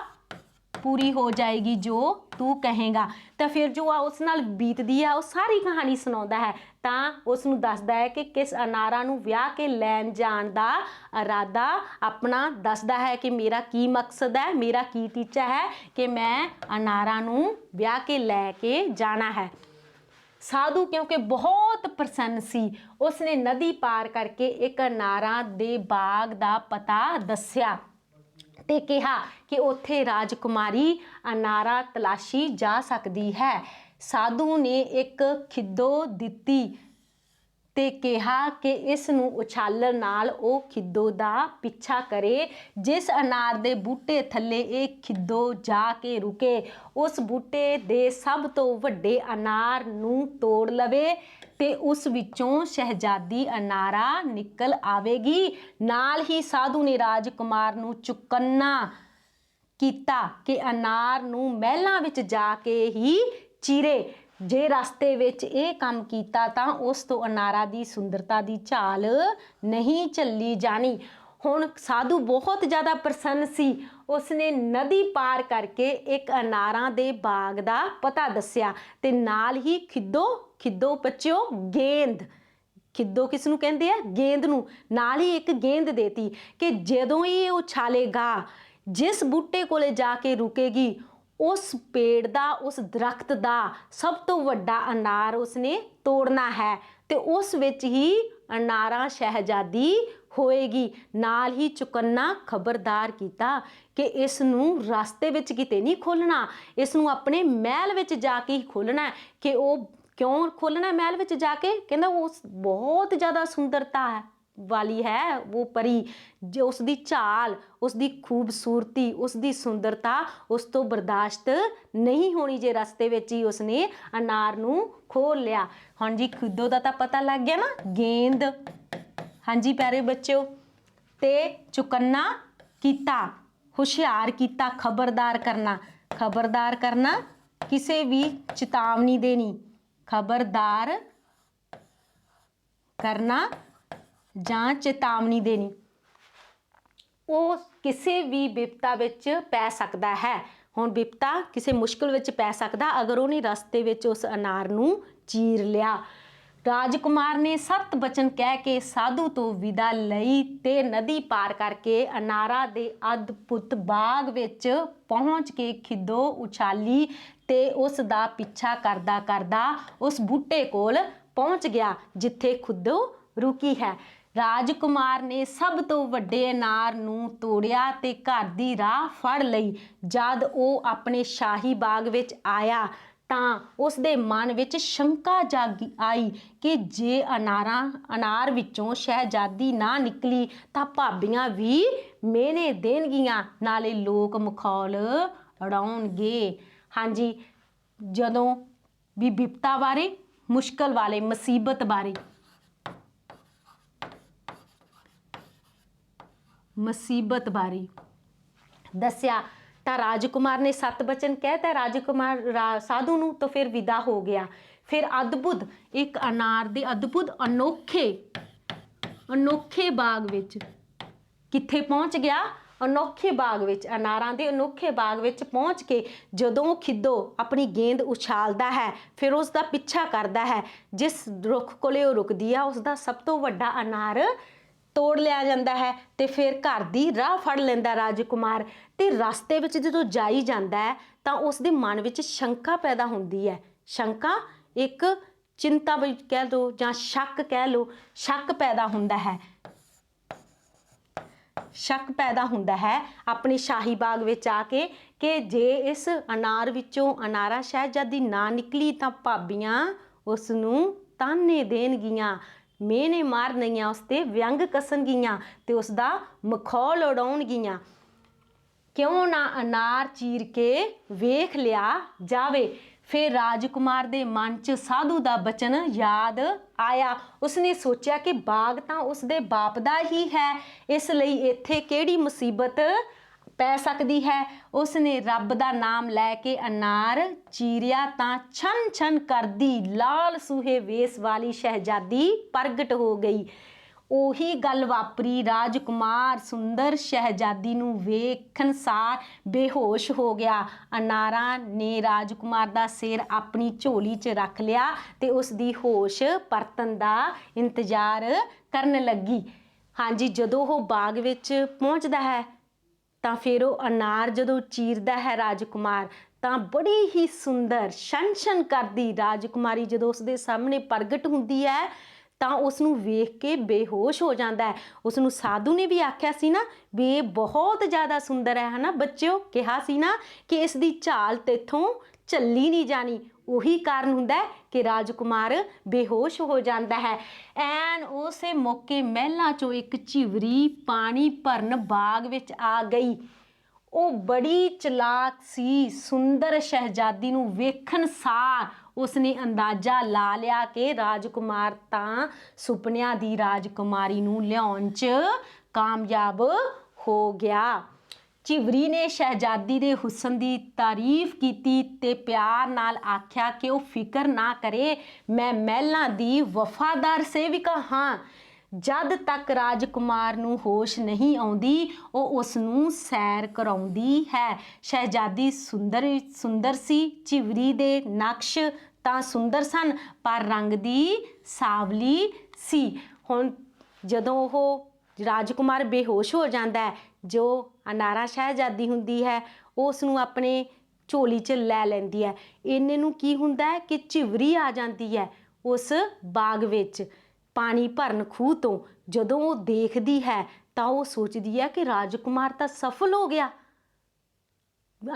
A: ਪੂਰੀ ਹੋ ਜਾਏਗੀ ਜੋ ਤੂੰ ਕਹੇਗਾ। ਤਾਂ ਫਿਰ ਜੋ ਉਸ ਨਾਲ ਬੀਤਦੀ ਆ ਉਹ ਸਾਰੀ ਕਹਾਣੀ ਸੁਣਾਉਂਦਾ ਹੈ, ਤਾਂ ਉਸ ਨੂੰ ਦੱਸਦਾ ਹੈ ਕਿ ਕਿਸ ਅਨਾਰਾ ਨੂੰ ਵਿਆਹ ਕੇ ਲੈਣ ਜਾਣ ਦਾ ਇਰਾਦਾ ਆਪਣਾ ਦੱਸਦਾ ਹੈ ਕਿ ਮੇਰਾ ਕੀ ਮਕਸਦ ਹੈ, ਮੇਰਾ ਕੀ ਟੀਚਾ ਹੈ ਕਿ ਮੈਂ ਅਨਾਰਾ ਨੂੰ ਵਿਆਹ ਕੇ ਲੈ ਕੇ ਜਾਣਾ ਹੈ। ਸਾਧੂ ਕਿਉਂਕਿ ਬਹੁਤ ਪ੍ਰਸੰਨ ਸੀ, ਉਸਨੇ ਨਦੀ ਪਾਰ ਕਰਕੇ ਇੱਕ ਅਨਾਰਾਂ ਦੇ ਬਾਗ ਦਾ ਪਤਾ ਦੱਸਿਆ ਤੇ ਕਿਹਾ ਕਿ ਉੱਥੇ ਰਾਜਕੁਮਾਰੀ ਅਨਾਰਾ ਤਲਾਸ਼ੀ ਜਾ ਸਕਦੀ ਹੈ। ਸਾਧੂ ਨੇ ਇੱਕ ਖਿੱਦੋ ਦਿੱਤੀ ਤੇ ਕਿਹਾ ਕਿ ਇਸ ਨੂੰ ਉਛਾਲਣ ਨਾਲ ਉਹ ਖਿੱਦੋ ਦਾ ਪਿੱਛਾ ਕਰੇ। ਜਿਸ ਅਨਾਰ ਦੇ ਬੂਟੇ ਥੱਲੇ ਇਹ ਖਿੱਦੋ ਜਾ ਕੇ ਰੁਕੇ, ਉਸ ਬੂਟੇ ਦੇ ਸਭ ਤੋਂ ਵੱਡੇ ਅਨਾਰ ਨੂੰ ਤੋੜ ਲਵੇ ਤੇ ਉਸ ਵਿੱਚੋਂ ਸ਼ਹਿਜ਼ਾਦੀ ਅਨਾਰਾ ਨਿਕਲ ਆਵੇਗੀ। ਨਾਲ ਹੀ ਸਾਧੂ ਨੇ ਰਾਜਕੁਮਾਰ ਨੂੰ ਚੁਕੰਨਾ ਕੀਤਾ ਕਿ ਅਨਾਰ ਨੂੰ ਮਹਿਲਾਂ ਵਿੱਚ ਜਾ ਕੇ ਹੀ ਚੀਰੇ। ਜੇ ਰਸਤੇ ਵਿੱਚ ਇਹ ਕੰਮ ਕੀਤਾ ਤਾਂ ਉਸ ਤੋਂ ਅਨਾਰਾ ਦੀ ਸੁੰਦਰਤਾ ਦੀ ਝਾਲ ਨਹੀਂ ਝੱਲੀ ਜਾਣੀ। ਹੁਣ ਸਾਧੂ ਬਹੁਤ ਜ਼ਿਆਦਾ ਪ੍ਰਸੰਨ ਸੀ, ਉਸਨੇ ਨਦੀ ਪਾਰ ਕਰਕੇ ਇੱਕ ਅਨਾਰਾਂ ਦੇ ਬਾਗ ਦਾ ਪਤਾ ਦੱਸਿਆ ਤੇ ਨਾਲ ਹੀ ਖਿੱਦੋ ਬੱਚਿਓ ਗੇਂਦ, ਖਿੱਦੋ ਕਿਸ ਨੂੰ ਕਹਿੰਦੇ ਆ, ਗੇਂਦ ਨੂੰ, ਨਾਲ ਹੀ ਇੱਕ ਗੇਂਦ ਦੇਤੀ ਕਿ ਜਦੋਂ ਇਹ ਉਛਾਲੇਗਾ, ਜਿਸ ਬੂਟੇ ਕੋਲੇ ਜਾ ਕੇ ਰੁਕੇਗੀ, ਉਸ ਪੇੜ ਦਾ, ਉਸ ਦਰਖਤ ਦਾ ਸਭ ਤੋਂ ਵੱਡਾ ਅਨਾਰ ਉਸਨੇ ਤੋੜਨਾ ਹੈ ਤੇ ਉਸ ਵਿੱਚ ਹੀ ਅਨਾਰਾ ਸ਼ਹਿਜ਼ਾਦੀ ਹੋਏਗੀ। ਨਾਲ ਹੀ ਚੁਕੰਨਾ ਖਬਰਦਾਰ ਕੀਤਾ ਕਿ ਇਸ ਨੂੰ ਰਸਤੇ ਵਿੱਚ ਕਿਤੇ ਨਹੀਂ ਖੋਲ੍ਹਣਾ, ਇਸ ਨੂੰ ਆਪਣੇ ਮਹਿਲ ਵਿੱਚ ਜਾ ਕੇ ਹੀ ਖੋਲ੍ਹਣਾ। ਕਿ ਉਹ ਕਿਉਂ ਖੋਲ੍ਹਣਾ ਮਹਿਲ ਵਿੱਚ ਜਾ ਕੇ? ਕਹਿੰਦਾ ਉਸ ਬਹੁਤ ਜ਼ਿਆਦਾ ਸੁੰਦਰਤਾ ਹੈ ਵਾਲੀ ਹੈ ਉਹ ਪਰੀ, ਜੋ ਉਸਦੀ ਚਾਲ, ਉਸਦੀ ਖੂਬਸੂਰਤੀ, ਉਸਦੀ ਸੁੰਦਰਤਾ ਉਸ ਤੋਂ ਬਰਦਾਸ਼ਤ ਨਹੀਂ ਹੋਣੀ ਜੇ ਰਸਤੇ ਵਿੱਚ ਹੀ ਉਸਨੇ ਅਨਾਰ ਨੂੰ ਖੋਲ੍ਹ ਲਿਆ। ਹਾਂਜੀ ਖਿੱਦੋ ਦਾ ਤਾਂ ਪਤਾ ਲੱਗ ਗਿਆ ਨਾ, ਗੇਂਦ, ਹਾਂਜੀ ਪਿਆਰੇ ਬੱਚਿਓ, ਤੇ ਚੁਕੰਨਾ ਕੀਤਾ, ਹੁਸ਼ਿਆਰ ਕੀਤਾ, ਖਬਰਦਾਰ ਕਰਨਾ, ਕਿਸੇ ਵੀ ਚੇਤਾਵਨੀ ਦੇਣੀ, ਖਬਰਦਾਰ ਕਰਨਾ ਜਾਂ ਚੇਤਾਵਨੀ ਦੇਣੀ। ਉਹ ਕਿਸੇ ਵੀ ਬਿਪਤਾ ਵਿੱਚ ਪੈ ਸਕਦਾ ਹੈ। ਹੁਣ ਬਿਪਤਾ ਕਿਸੇ ਮੁਸ਼ਕਿਲ ਵਿੱਚ ਪੈ ਸਕਦਾ ਅਗਰ ਉਹਨੇ ਰਸਤੇ ਵਿੱਚ ਉਸ ਅਨਾਰ ਨੂੰ ਚੀਰ ਲਿਆ। ਰਾਜਕੁਮਾਰ ਨੇ 7 ਬਚਨ ਕਹਿ ਕੇ ਸਾਧੂ ਤੋਂ ਵਿਦਾ ਲਈ ਤੇ ਨਦੀ ਪਾਰ ਕਰਕੇ ਅਨਾਰਾ ਦੇ ਅਦਭੁਤ ਬਾਗ ਵਿੱਚ ਪਹੁੰਚ ਕੇ ਖਿੱਦੋ ਉਛਾਲੀ ਤੇ ਉਸ ਦਾ ਪਿੱਛਾ ਕਰਦਾ ਕਰਦਾ ਉਸ ਬੂਟੇ ਕੋਲ ਪਹੁੰਚ ਗਿਆ ਜਿੱਥੇ ਖਿੱਦੋ ਰੁਕੀ ਹੈ। ਰਾਜਕੁਮਾਰ ਨੇ ਸਭ ਤੋਂ ਵੱਡੇ ਅਨਾਰ ਨੂੰ ਤੋੜਿਆ ਤੇ ਘਰ ਦੀ ਰਾਹ ਫੜ ਲਈ। ਜਦ ਉਹ ਆਪਣੇ ਸ਼ਾਹੀ ਬਾਗ ਵਿੱਚ ਆਇਆ ਤਾਂ ਉਸ ਦੇ ਮਨ ਵਿੱਚ ਸ਼ੰਕਾ ਜਾਗ ਆਈ ਕਿ ਜੇ ਅਨਾਰ ਵਿੱਚੋਂ ਸ਼ਹਿਜ਼ਾਦੀ ਨਾ ਨਿਕਲੀ ਤਾਂ ਭਾਬੀਆਂ ਵੀ ਮਿਹਣੇ ਦੇਣਗੀਆਂ, ਨਾਲੇ ਲੋਕ ਮਖੌਲ ਉਡਾਉਣਗੇ। ਹਾਂਜੀ, ਜਦੋਂ ਵੀ ਬਿਪਤਾ ਬਾਰੇ, ਮੁਸ਼ਕਲ ਵਾਲੇ, ਮੁਸੀਬਤ ਬਾਰੇ ਦੱਸਿਆ ਤਾਂ ਰਾਜਕੁਮਾਰ ਨੇ 7 ਬਚਨ ਕਹਿਤਾ। ਰਾਜਕੁਮਾਰ ਸਾਧੂ ਨੂੰ ਤਾਂ ਫਿਰ ਵਿਦਾ ਹੋ ਗਿਆ। ਫਿਰ ਅਦਭੁਤ ਇੱਕ ਅਨਾਰ ਦੇ ਅਦਭੁਤ ਅਨੋਖੇ ਬਾਗ ਵਿੱਚ ਕਿੱਥੇ ਪਹੁੰਚ ਗਿਆ? ਅਨੋਖੇ ਬਾਗ ਵਿੱਚ, ਅਨਾਰਾਂ ਦੇ ਅਨੋਖੇ ਬਾਗ ਵਿੱਚ ਪਹੁੰਚ ਕੇ ਜਦੋਂ ਖਿੱਦੋ ਆਪਣੀ ਗੇਂਦ ਉਛਾਲਦਾ ਹੈ ਫਿਰ ਉਸ ਦਾ ਪਿੱਛਾ ਕਰਦਾ ਹੈ। ਜਿਸ ਰੁੱਖ ਕੋਲੇ ਉਹ ਰੁਕਦੀ ਆ ਉਸ ਦਾ ਸਭ ਤੋਂ ਵੱਡਾ ਅਨਾਰ ਤੋੜ ਲਿਆ ਜਾਂਦਾ ਹੈ ਤੇ ਫਿਰ ਘਰ ਦੀ ਰਾਹ ਫੜ ਲੈਂਦਾ ਰਾਜਕੁਮਾਰ। ਤੇ ਰਸਤੇ ਵਿੱਚ ਜਦੋਂ ਜਾਈ ਜਾਂਦਾ ਹੈ ਤਾਂ ਉਸ ਦੇ ਮਨ ਵਿੱਚ ਸ਼ੰਕਾ ਪੈਦਾ ਹੁੰਦੀ ਹੈ। ਸ਼ੰਕਾ ਇੱਕ ਚਿੰਤਾ ਵੀ ਕਹਿ ਲਓ ਜਾਂ ਸ਼ੱਕ ਕਹਿ ਲਓ, ਸ਼ੱਕ ਪੈਦਾ ਹੁੰਦਾ ਹੈ ਆਪਣੇ ਸ਼ਾਹੀ ਬਾਗ ਵਿੱਚ ਆ ਕੇ ਕਿ ਜੇ ਇਸ ਅਨਾਰ ਵਿੱਚੋਂ ਅਨਾਰਾ ਸ਼ਹਿਜ਼ਾਦੀ ਨਾ ਨਿਕਲੀ ਤਾਂ ਭਾਬੀਆਂ ਉਸ ਨੂੰ ਤਾਨੇ ਦੇਣਗੀਆਂ, ਮਿਹਣੇ ਮਾਰਨਗੀਆਂ, ਉਸ 'ਤੇ ਵਿਅੰਗ ਕੱਸਣਗੀਆਂ ਤੇ ਉਸ ਦਾ ਮਖੌਲ ਉਡਾਉਣਗੀਆਂ। ਕਿਉਂ ਨਾ ਅਨਾਰ ਚੀਰ ਕੇ ਵੇਖ ਲਿਆ ਜਾਵੇ। फिर राजकुमार दे मन च साधु दा बचन याद आया। उसने सोचा कि बाग तां उसदे बाप दा ही है, इसलिए इत्थे किहड़ी मुसीबत पै सकदी है। उसने रब दा नाम लैके अनार चीरिया तां छन छन करदी लाल सूहे वेस वाली शहजादी प्रगट हो गई। ਉਹੀ ਗੱਲ ਵਾਪਰੀ। ਰਾਜਕੁਮਾਰ ਸੁੰਦਰ ਸ਼ਹਿਜ਼ਾਦੀ ਨੂੰ ਵੇਖਣ ਸਾਰ ਬੇਹੋਸ਼ ਹੋ ਗਿਆ। ਅਨਾਰਾ ਨੇ ਰਾਜਕੁਮਾਰ ਦਾ ਸਿਰ ਆਪਣੀ ਝੋਲੀ 'ਚ ਰੱਖ ਲਿਆ ਤੇ ਉਸ ਦੀ ਹੋਸ਼ ਪਰਤਣ ਦਾ ਇੰਤਜ਼ਾਰ ਕਰਨ ਲੱਗੀ। ਹਾਂਜੀ, ਜਦੋਂ ਉਹ ਬਾਗ ਵਿੱਚ ਪਹੁੰਚਦਾ ਹੈ ਤਾਂ ਫਿਰ ਉਹ ਅਨਾਰ ਜਦੋਂ ਚੀਰਦਾ ਹੈ ਰਾਜਕੁਮਾਰ, ਤਾਂ ਬੜੀ ਹੀ ਸੁੰਦਰ ਛਣ-ਛਣ ਕਰਦੀ ਰਾਜਕੁਮਾਰੀ ਜਦੋਂ ਉਸਦੇ ਸਾਹਮਣੇ ਪ੍ਰਗਟ ਹੁੰਦੀ ਹੈ ਤਾਂ ਉਸ ਨੂੰ ਵੇਖ ਕੇ ਬੇਹੋਸ਼ ਹੋ ਜਾਂਦਾ ਹੈ। ਉਸ ਨੂੰ ਸਾਧੂ ਨੇ ਵੀ ਆਖਿਆ ਸੀ ਨਾ ਵੀ ਇਹ ਬਹੁਤ ਜ਼ਿਆਦਾ ਸੁੰਦਰ ਹੈ ਨਾ ਬੱਚਿਓ, ਕਿਹਾ ਸੀ ਨਾ ਕਿ ਇਸ ਦੀ ਝਾਲ ਤੇਥੋਂ ਝੱਲੀ ਨਹੀਂ ਜਾਣੀ। ਉਹੀ ਕਾਰਨ ਹੁੰਦਾ ਹੈ ਕਿ ਰਾਜਕੁਮਾਰ ਬੇਹੋਸ਼ ਹੋ ਜਾਂਦਾ ਹੈ। ਐਨ ਉਸੇ ਮੌਕੇ ਮਹਿਲਾਂ 'ਚੋਂ ਇੱਕ ਝਿਵਰੀ ਪਾਣੀ ਭਰਨ ਬਾਗ ਵਿੱਚ ਆ ਗਈ। ਉਹ ਬੜੀ ਚਲਾਕ ਸੀ। ਸੁੰਦਰ ਸ਼ਹਿਜ਼ਾਦੀ ਨੂੰ ਵੇਖਣ ਸਾਰ ਉਸਨੇ ਅੰਦਾਜ਼ਾ ਲਾ ਲਿਆ ਕਿ ਰਾਜਕੁਮਾਰ ਤਾਂ ਸੁਪਨਿਆਂ ਦੀ ਰਾਜਕੁਮਾਰੀ ਨੂੰ ਲਿਆਉਣ 'ਚ ਕਾਮਯਾਬ ਹੋ ਗਿਆ। ਝਿਵਰੀ ਨੇ ਸ਼ਹਿਜ਼ਾਦੀ ਦੇ ਹੁਸਨ ਦੀ ਤਾਰੀਫ ਕੀਤੀ ਤੇ ਪਿਆਰ ਨਾਲ ਆਖਿਆ ਕਿ ਉਹ ਫਿਕਰ ਨਾ ਕਰੇ, ਮੈਂ ਮਹਿਲਾਂ ਦੀ ਵਫਾਦਾਰ ਸੇਵਿਕਾ ਹਾਂ। ਜਦ ਤੱਕ ਰਾਜਕੁਮਾਰ ਨੂੰ ਹੋਸ਼ ਨਹੀਂ ਆਉਂਦੀ ਉਹ ਉਸ ਨੂੰ ਸੈਰ ਕਰਾਉਂਦੀ ਹੈ। ਸ਼ਹਿਜ਼ਾਦੀ ਸੁੰਦਰ ਸੀ। ਝਿਵਰੀ ਦੇ ਨਕਸ਼ ਤਾਂ ਸੁੰਦਰ ਸਨ ਪਰ ਰੰਗ ਦੀ ਸਾਵਲੀ ਸੀ। ਹੁਣ ਜਦੋਂ ਉਹ ਰਾਜਕੁਮਾਰ ਬੇਹੋਸ਼ ਹੋ ਜਾਂਦਾ ਹੈ, ਜੋ ਅਨਾਰਾ ਸ਼ਹਿਜ਼ਾਦੀ ਹੁੰਦੀ ਹੈ ਉਹ ਉਸ ਨੂੰ ਆਪਣੇ ਝੋਲੀ 'ਚ ਲੈ ਲੈਂਦੀ ਹੈ। ਇੰਨੇ ਨੂੰ ਕੀ ਹੁੰਦਾ ਹੈ ਕਿ ਝਿਵਰੀ ਆ ਜਾਂਦੀ ਹੈ ਉਸ ਬਾਗ ਵਿੱਚ ਪਾਣੀ ਭਰਨ ਖੂਹ ਤੋਂ। ਜਦੋਂ ਉਹ ਦੇਖਦੀ ਹੈ ਤਾਂ ਉਹ ਸੋਚਦੀ ਹੈ ਕਿ ਰਾਜਕੁਮਾਰ ਤਾਂ ਸਫਲ ਹੋ ਗਿਆ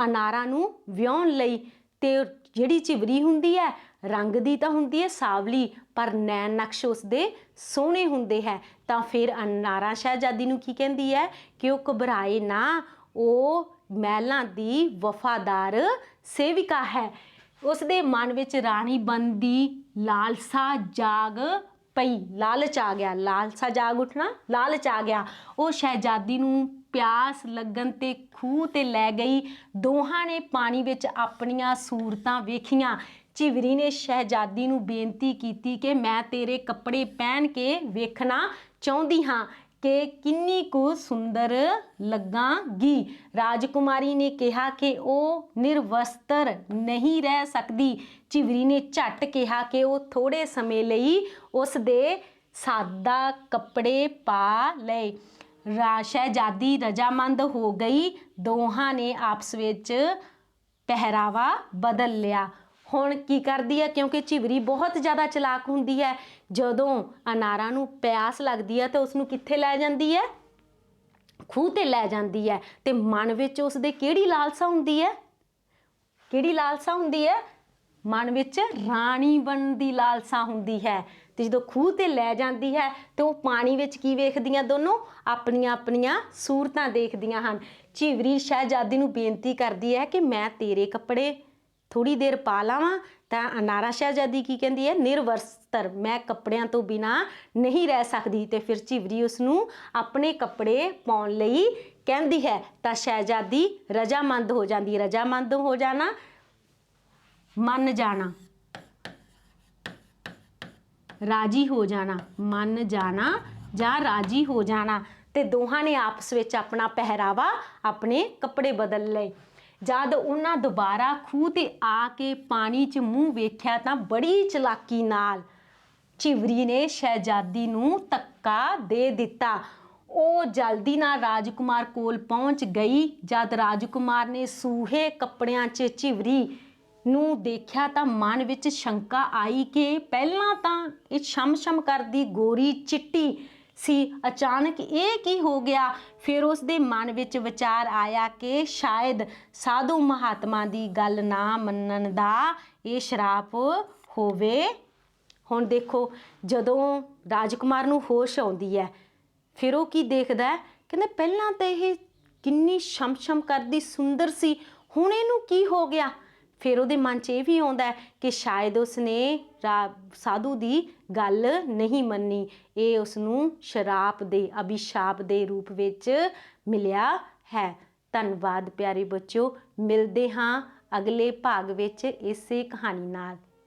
A: ਅਨਾਰਾ ਨੂੰ ਵਿਆਹੁਣ ਲਈ। ਤੇ ਜਿਹੜੀ ਝਿਵਰੀ ਹੁੰਦੀ ਹੈ ਰੰਗ ਦੀ ਤਾਂ ਹੁੰਦੀ ਹੈ ਸਾਵਲੀ ਪਰ ਨੈਣ ਨਕਸ਼ ਉਸਦੇ ਸੋਹਣੇ ਹੁੰਦੇ ਹੈ। ਤਾਂ ਫਿਰ ਅਨਾਰਾ ਸ਼ਹਿਜ਼ਾਦੀ ਨੂੰ ਕੀ ਕਹਿੰਦੀ ਹੈ ਕਿ ਉਹ ਘਬਰਾਏ ਨਾ, ਉਹ ਮਹਿਲਾਂ ਦੀ ਵਫਾਦਾਰ ਸੇਵਿਕਾ ਹੈ। ਉਸਦੇ ਮਨ ਵਿੱਚ ਰਾਣੀ ਬਣਨ ਦੀ ਲਾਲਸਾ ਜਾਗ ਪਈ। ਲਾਲਚ ਆ ਗਿਆ, ਲਾਲਸਾ ਜਾਗ ਉੱਠਣਾ, ਲਾਲਚ ਆ ਗਿਆ। ਉਹ ਸ਼ਹਿਜ਼ਾਦੀ ਨੂੰ ਪਿਆਸ ਲੱਗਣ ਤੇ ਖੂਹ ਤੇ ਲੈ ਗਈ। ਦੋਹਾਂ ਨੇ ਪਾਣੀ ਵਿੱਚ ਆਪਣੀਆਂ ਸੂਰਤਾਂ ਵੇਖੀਆਂ। ਝਿਵਰੀ ਨੇ ਸ਼ਹਿਜ਼ਾਦੀ ਨੂੰ ਬੇਨਤੀ ਕੀਤੀ ਕਿ ਮੈਂ ਤੇਰੇ ਕੱਪੜੇ ਪਹਿਨ ਕੇ ਵੇਖਣਾ ਚਾਹੁੰਦੀ ਹਾਂ ਕਿ ਕਿੰਨੀ ਕੁ ਸੁੰਦਰ ਲੱਗਾਂਗੀ। ਰਾਜਕੁਮਾਰੀ ਨੇ ਕਿਹਾ ਕਿ ਉਹ ਨਿਰਵਸਤਰ ਨਹੀਂ ਰਹਿ ਸਕਦੀ। ਝਿਵਰੀ ਨੇ ਝੱਟ ਕਿਹਾ ਕਿ ਉਹ ਥੋੜ੍ਹੇ ਸਮੇਂ ਲਈ ਉਸ ਦੇ ਸਾਦਾ ਕੱਪੜੇ ਪਾ ਲਏ। ਸ਼ਹਿਜ਼ਾਦੀ ਰਜਾਮੰਦ ਹੋ ਗਈ। ਦੋਹਾਂ ਨੇ ਆਪਸ ਵਿੱਚ ਪਹਿਰਾਵਾ ਬਦਲ ਲਿਆ। ਹੁਣ ਕੀ ਕਰਦੀ ਹੈ, ਕਿਉਂਕਿ ਝਿਵਰੀ ਬਹੁਤ ਜ਼ਿਆਦਾ ਚਲਾਕ ਹੁੰਦੀ ਹੈ, ਜਦੋਂ ਅਨਾਰਾ ਨੂੰ ਪਿਆਸ ਲੱਗਦੀ ਹੈ ਤਾਂ ਉਸ ਨੂੰ ਕਿੱਥੇ ਲੈ ਜਾਂਦੀ ਹੈ, ਖੂਹ ਤੇ ਲੈ ਜਾਂਦੀ ਹੈ। ਤੇ ਮਨ ਵਿੱਚ ਉਸਦੇ ਕਿਹੜੀ ਲਾਲਸਾ ਹੁੰਦੀ ਹੈ, ਕਿਹੜੀ ਲਾਲਸਾ ਹੁੰਦੀ ਹੈ, ਮਨ ਵਿੱਚ ਰਾਣੀ ਬਣਨ ਦੀ ਲਾਲਸਾ ਹੁੰਦੀ ਹੈ। ਤੇ ਜਦੋਂ ਖੂਹ ਤੇ ਲੈ ਜਾਂਦੀ ਹੈ ਤੇ ਉਹ ਪਾਣੀ ਵਿੱਚ ਕੀ ਵੇਖਦੀਆਂ, ਦੋਨੋਂ ਆਪਣੀਆਂ ਆਪਣੀਆਂ ਸੂਰਤਾਂ ਦੇਖਦੀਆਂ ਹਨ। ਝਿਵਰੀ ਸ਼ਹਿਜ਼ਾਦੀ ਨੂੰ ਬੇਨਤੀ ਕਰਦੀ ਹੈ ਕਿ ਮੈਂ ਤੇਰੇ ਕੱਪੜੇ ਥੋੜ੍ਹੀ ਦੇਰ ਪਾ ਲਾਵਾਂ। ਤਾਂ ਅਨਾਰਾ ਸ਼ਹਿਜ਼ਾਦੀ ਕੀ ਕਹਿੰਦੀ ਹੈ, ਨਿਰਵਸਤਰ, ਮੈਂ ਕੱਪੜਿਆਂ ਤੋਂ ਬਿਨਾਂ ਨਹੀਂ ਰਹਿ ਸਕਦੀ। ਤੇ ਫਿਰ ਝਿਵਰੀ ਉਸ ਨੂੰ ਆਪਣੇ ਕੱਪੜੇ ਪਾਉਣ ਲਈ ਕਹਿੰਦੀ ਹੈ ਤਾਂ ਸ਼ਹਿਜ਼ਾਦੀ ਰਜਾਮੰਦ ਹੋ ਜਾਂਦੀ ਹੈ। ਰਜਾਮੰਦ ਹੋ ਜਾਣਾ, ਮੰਨ ਜਾਣਾ, ਰਾਜੀ ਹੋ ਜਾਣਾ, ਮੰਨ ਜਾਣਾ ਜਾਂ ਰਾਜੀ ਹੋ ਜਾਣਾ। ਤੇ ਦੋਹਾਂ ਨੇ ਆਪਸ ਵਿੱਚ ਆਪਣਾ ਪਹਿਰਾਵਾ, ਆਪਣੇ ਕੱਪੜੇ ਬਦਲ ਲਏ। ਜਦ ਉਹਨਾਂ ਦੁਬਾਰਾ ਖੂਹ ਤੇ ਆ ਕੇ ਪਾਣੀ 'ਚ ਮੂੰਹ ਵੇਖਿਆ ਤਾਂ ਬੜੀ ਚਲਾਕੀ ਨਾਲ ਝਿਵਰੀ ਨੇ ਸ਼ਹਿਜ਼ਾਦੀ ਨੂੰ ਧੱਕਾ ਦੇ ਦਿੱਤਾ। ਉਹ ਜਲਦੀ ਨਾਲ ਰਾਜਕੁਮਾਰ ਕੋਲ ਪਹੁੰਚ ਗਈ। ਜਦ ਰਾਜਕੁਮਾਰ ਨੇ ਸੂਹੇ ਕੱਪੜਿਆਂ 'ਚ ਝਿਵਰੀ ਨੂੰ ਦੇਖਿਆ ਤਾਂ ਮਨ ਵਿੱਚ ਸ਼ੰਕਾ ਆਈ ਕਿ ਪਹਿਲਾਂ ਤਾਂ ਇਹ ਛਮ-ਛਮ ਕਰਦੀ ਗੋਰੀ ਚਿੱਟੀ ਸੀ, ਅਚਾਨਕ ਇਹ ਕੀ ਹੋ ਗਿਆ। ਫਿਰ ਉਸ ਦੇ ਮਨ ਵਿੱਚ ਵਿਚਾਰ ਆਇਆ ਕਿ ਸ਼ਾਇਦ ਸਾਧੂ ਮਹਾਤਮਾ ਦੀ ਗੱਲ ਨਾ ਮੰਨਣ ਦਾ ਇਹ ਸ਼ਰਾਪ ਹੋਵੇ। ਹੁਣ ਦੇਖੋ, ਜਦੋਂ ਰਾਜਕੁਮਾਰ ਨੂੰ ਹੋਸ਼ ਆਉਂਦੀ ਹੈ ਫਿਰ ਉਹ ਕੀ ਦੇਖਦਾ ਹੈ, ਕਹਿੰਦੇ ਪਹਿਲਾਂ ਤਾਂ ਇਹ ਕਿੰਨੀ ਛਮ-ਛਮ ਕਰਦੀ ਸੁੰਦਰ ਸੀ, ਹੁਣ ਇਹਨੂੰ ਕੀ ਹੋ ਗਿਆ। ਫਿਰ ਉਹਦੇ ਮਨ 'ਚ ਇਹ ਵੀ ਆਉਂਦਾ ਹੈ ਕਿ ਸ਼ਾਇਦ ਉਸਨੇ ਸਾਧੂ ਦੀ ਗੱਲ ਨਹੀਂ ਮੰਨੀ, ਇਹ ਉਸਨੂੰ ਸ਼ਰਾਪ ਦੇ ਅਭਿਸ਼ਾਪ ਦੇ ਰੂਪ ਵਿੱਚ ਮਿਲਿਆ ਹੈ। ਧੰਨਵਾਦ ਪਿਆਰੇ ਬੱਚਿਓ, ਮਿਲਦੇ ਹਾਂ ਅਗਲੇ ਭਾਗ ਵਿੱਚ ਇਸੇ ਕਹਾਣੀ ਨਾਲ।